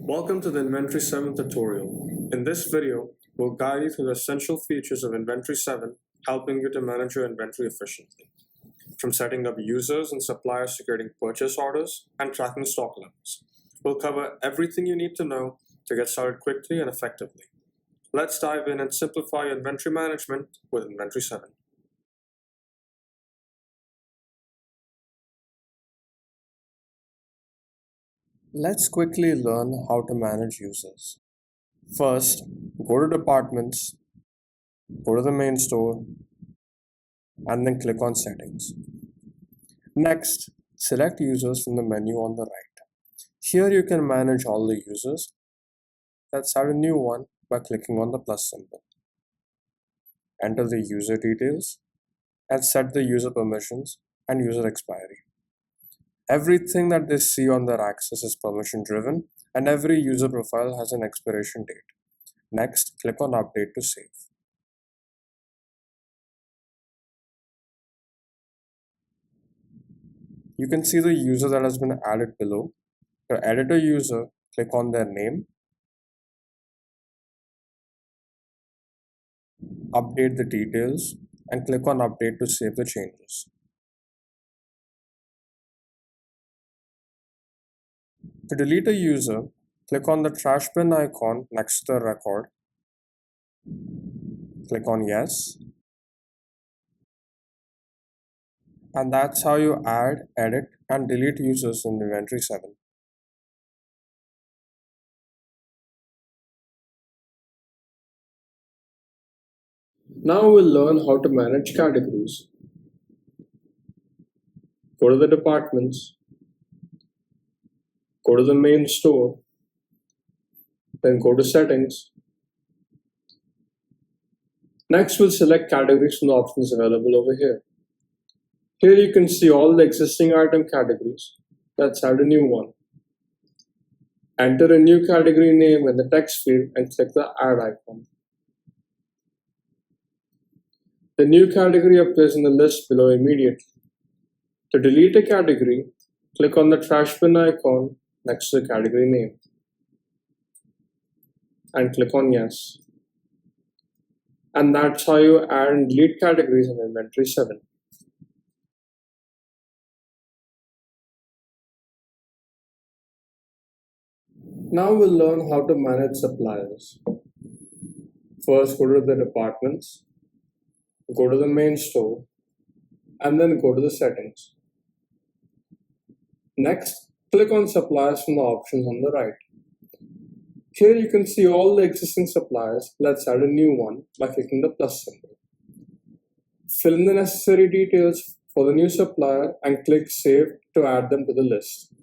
Welcome to the Inventory 7 tutorial. In this video, we'll guide you through the essential features of Inventory 7, helping you to manage your inventory efficiently. From setting up users and suppliers to creating purchase orders and tracking stock levels. We'll cover everything you need to know to get started quickly and effectively. Let's dive in and simplify your inventory management with Inventory 7. Let's quickly learn how to manage users. First, go to Departments, go to the main store, and then click on Settings. Next, select Users from the menu on the right. Here you can manage all the users. Let's add a new one by clicking on the plus symbol. Enter the user details and set the user permissions and user expiry. Everything that they see on their access is permission driven, and every user profile has an expiration date. Next, click on Update to save. You can see the user that has been added below. To edit a user, click on their name, update the details, and click on Update to save the changes. To delete a user, click on the trash bin icon next to the record. Click on Yes. And that's how you add, edit, and delete users in Inventory 7. Now we'll learn how to manage categories. Go to the departments, go to the main store, then go to settings. Next, we'll select categories from the options available over here. Here you can see all the existing item categories. Let's add a new one. Enter a new category name in the text field and click the add icon. The new category appears in the list below immediately. To delete a category, click on the trash bin icon next to the category name and click on Yes. And that's how you add and delete categories in Inventory 7. Now we'll learn how to manage suppliers. First, go to the departments, go to the main store, and then go to the settings. Next, click on suppliers from the options on the right. Here you can see all the existing suppliers. Let's add a new one by clicking the plus symbol. Fill in the necessary details for the new supplier and click Save to add them to the list.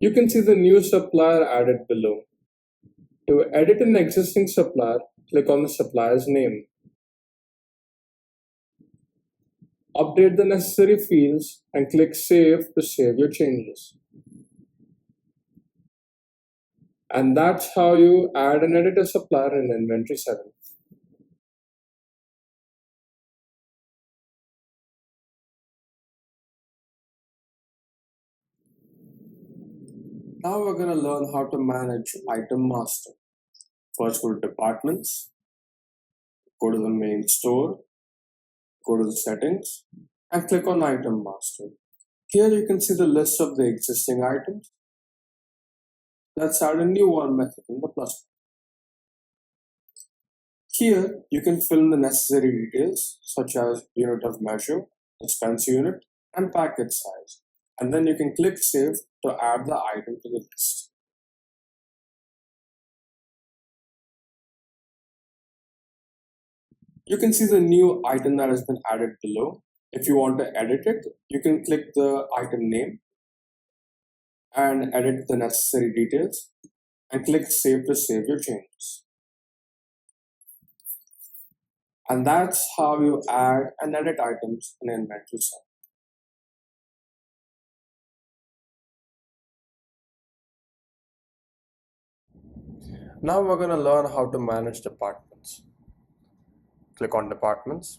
You can see the new supplier added below. To edit an existing supplier, click on the supplier's name. Update the necessary fields and click Save to save your changes. And that's how you add and edit a supplier in Inventory 7. Now we're going to learn how to manage Item Master. First, go to Departments, go to the main store, go to the settings, and click on Item Master. Here you can see the list of the existing items. Let's add a new one by clicking the plus. Here you can fill in the necessary details such as unit of measure, expense unit, and package size. And then you can click Save to add the item to the list. You can see the new item that has been added below. If you want to edit it, you can click the item name and edit the necessary details and click Save to save your changes. And that's how you add and edit items in Inventory 7. Now we're going to learn how to manage departments. Click on Departments,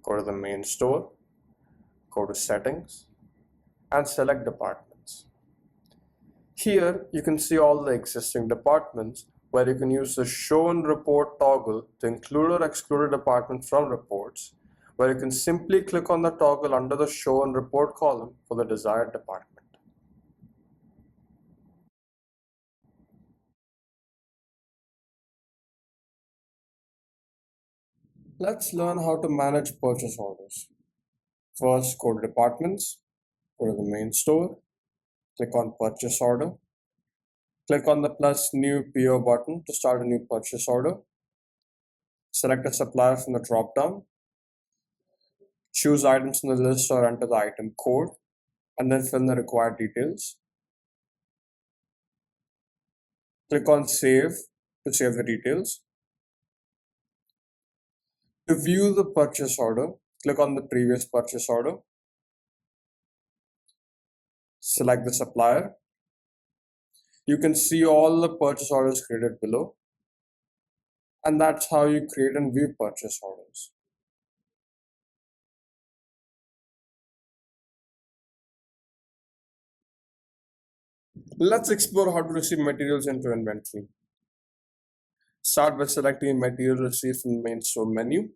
Go to the main store, go to settings, and select departments. Here you can see all the existing departments where you can use the show and report toggle to include or exclude a department from reports, where you can simply click on the toggle under the show and report column for the desired department. Let's learn how to manage purchase orders. First, go to departments, go to the main store, click on purchase order, click on the plus new PO button to start a new purchase order. Select a supplier from the drop down, choose items in the list or enter the item code, and then fill in the required details. Click on save to save the details. To view the purchase order, click on the previous purchase order. Select the supplier. You can see all the purchase orders created below. And that's how you create and view purchase orders. Let's explore how to receive materials into inventory. Start by selecting material received from the main store menu.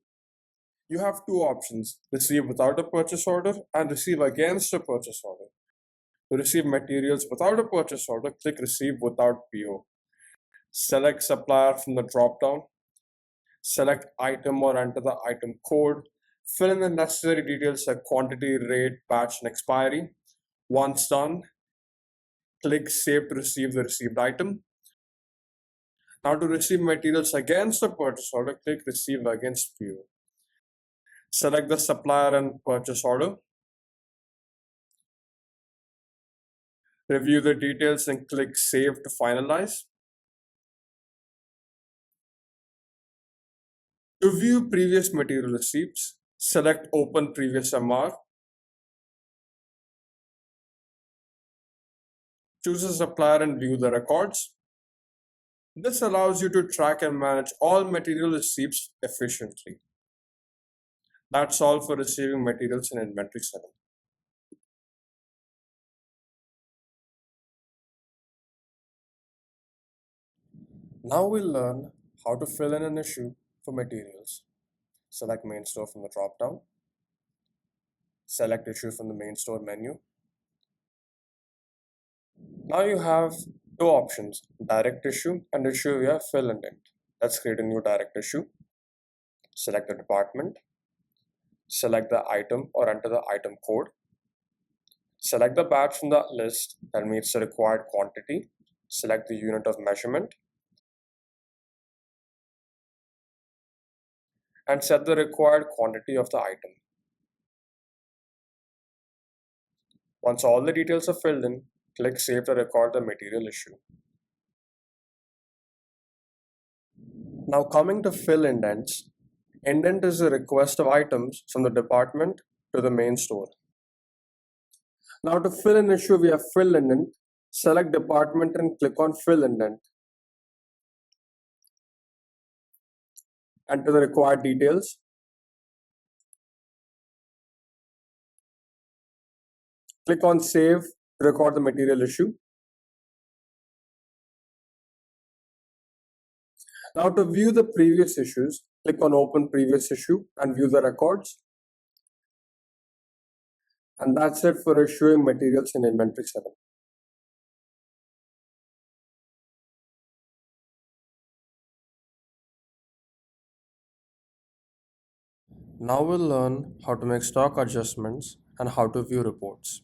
You have two options: receive without a purchase order and receive against a purchase order. To receive materials without a purchase order, click receive without PO. Select supplier from the drop down. Select item or enter the item code. Fill in the necessary details like quantity, rate, batch, and expiry. Once done, click save to receive the received item. Now to receive materials against the purchase order, click receive against PO. Select the supplier and purchase order. Review the details and click save to finalize. To view previous material receipts, select open previous MR. Choose a supplier and view the records. This allows you to track and manage all material receipts efficiently. That's all for receiving materials in inventory setting. Now we'll learn how to fill in an issue for materials. Select main store from the drop-down. Select issue from the main store menu. Now you have two options: direct issue and issue via fill indent. Let's create a new direct issue. Select the department. Select the item or enter the item code. Select the batch from the list that meets the required quantity. Select the unit of measurement and set the required quantity of the item. Once all the details are filled in, click Save to record the material issue. Now coming to fill indents. Indent is a request of items from the department to the main store. Now to fill an issue via fill indent, select department and click on fill indent. Enter the required details. Click on save to record the material issue. Now to view the previous issues, click on open previous issue and view the records. And that's it for issuing materials in inventory setting. Now we'll learn how to make stock adjustments and how to view reports.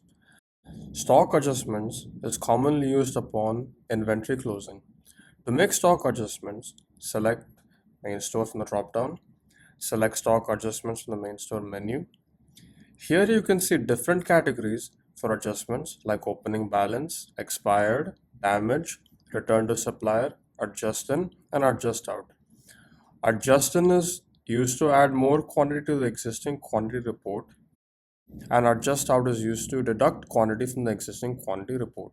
Stock adjustments is commonly used upon inventory closing. To make stock adjustments, select main store from the drop-down. Select stock adjustments from the main store menu. Here you can see different categories for adjustments like opening balance, expired, damage, return to supplier, adjust in, and adjust out. Adjust in is used to add more quantity to the existing quantity report, and adjust out is used to deduct quantity from the existing quantity report.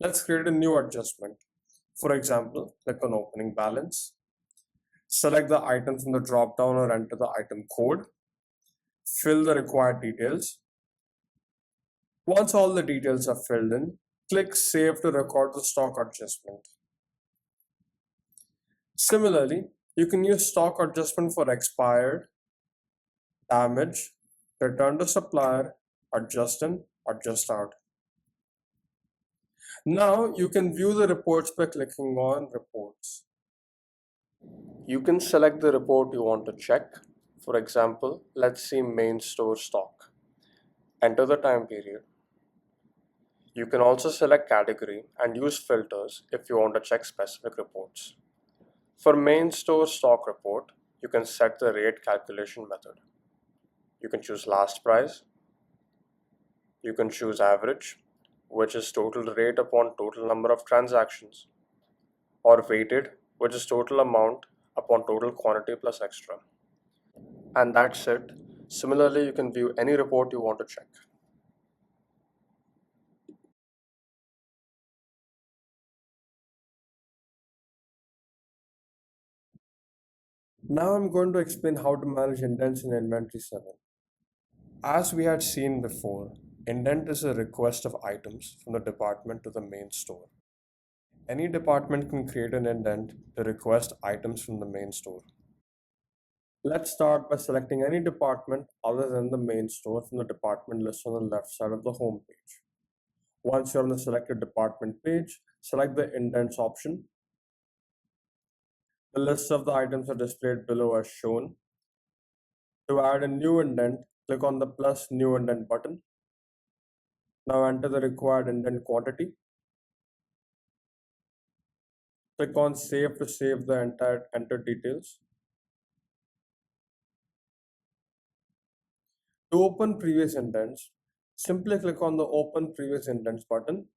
Let's create a new adjustment. For example, click on opening balance. Select the item from the drop down or enter the item code. Fill the required details. Once all the details are filled in, click Save to record the stock adjustment. Similarly, you can use stock adjustment for expired, damage, return to supplier, adjust in, adjust out. Now you can view the reports by clicking on Reports. You can select the report you want to check. For example, let's see main store stock. Enter the time period. You can also select category and use filters if you want to check specific reports. For main store stock report, you can set the rate calculation method. You can choose last price. You can choose average, which is total rate upon total number of transactions, or weighted, which is total amount upon total quantity plus extra. And that's it. Similarly, you can view any report you want to check. Now I'm going to explain how to manage indents in Inventory 7. As we had seen before, indent is a request of items from the department to the main store. Any department can create an indent to request items from the main store. Let's start by selecting any department other than the main store from the department list on the left side of the home page. Once you're on the selected department page, select the indents option. The list of the items are displayed below as shown. To add a new indent, click on the plus new indent button. Now enter the required indent quantity. Click on Save to save the entire entered details. To open previous indents, simply click on the Open Previous Indents button.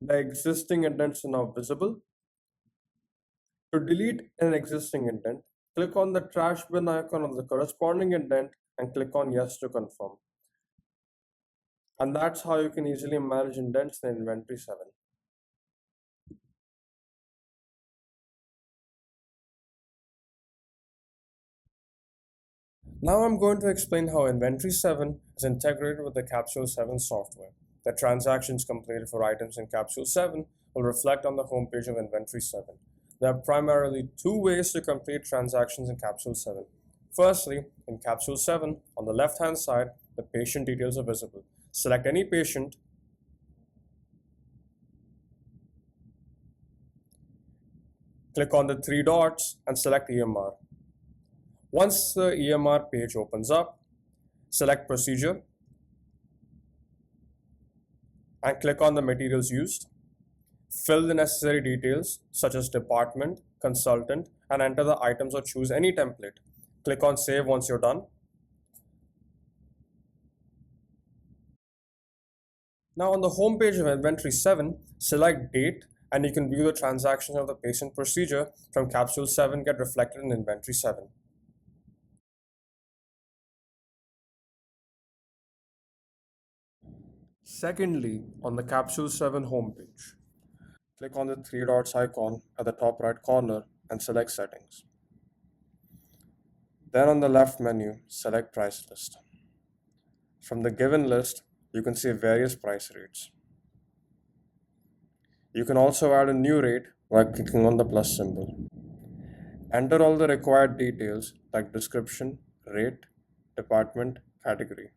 The existing indents are now visible. To delete an existing indent, click on the trash bin icon on the corresponding indent and click on Yes to confirm. And that's how you can easily manage indents in Inventory 7. Now I'm going to explain how Inventory 7 is integrated with the Capsule 7 software. The transactions completed for items in Capsule 7 will reflect on the homepage of Inventory 7. There are primarily two ways to complete transactions in Capsule 7. Firstly, in Capsule 7, on the left-hand side, the patient details are visible. Select any patient, click on the three dots and select EMR. Once the EMR page opens up, select Procedure and click on the materials used. Fill the necessary details such as department, consultant, and enter the items or choose any template. Click on Save once you're done. Now on the home page of Inventory 7, select Date and you can view the transactions of the patient procedure from Capsule 7 get reflected in Inventory 7. Secondly, on the Capsule 7 homepage, click on the three dots icon at the top right corner and select Settings. Then on the left menu, select Price List. From the given list, you can see various price rates. You can also add a new rate by clicking on the plus symbol. Enter all the required details like description, rate, department, category.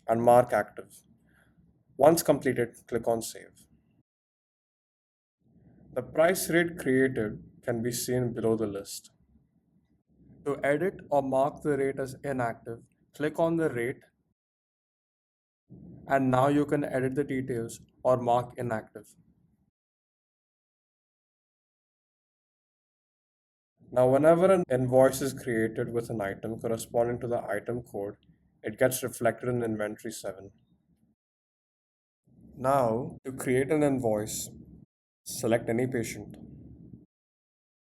And mark active. Once completed, click on Save. The price rate created can be seen below the list. To edit or mark the rate as inactive, click on the rate and now you can edit the details or mark inactive. Now whenever an invoice is created with an item corresponding to the item code, it gets reflected in Inventory 7. Now to create an invoice, select any patient.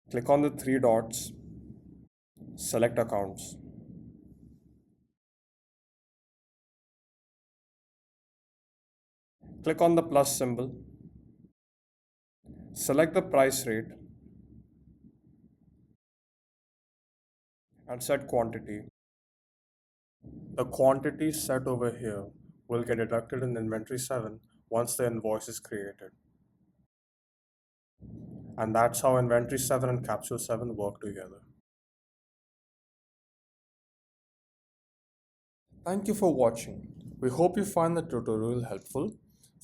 Click on the three dots, select accounts. Click on the plus symbol, select the price rate, and set quantity. The quantity set over here will get deducted in inventory 7 once the invoice is created. And that's how inventory 7 and capsule 7 work together. Thank you for watching. We hope you find the tutorial helpful.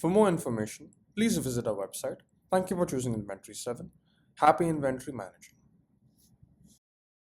For more information, please visit our website. Thank you for choosing inventory 7. Happy inventory managing.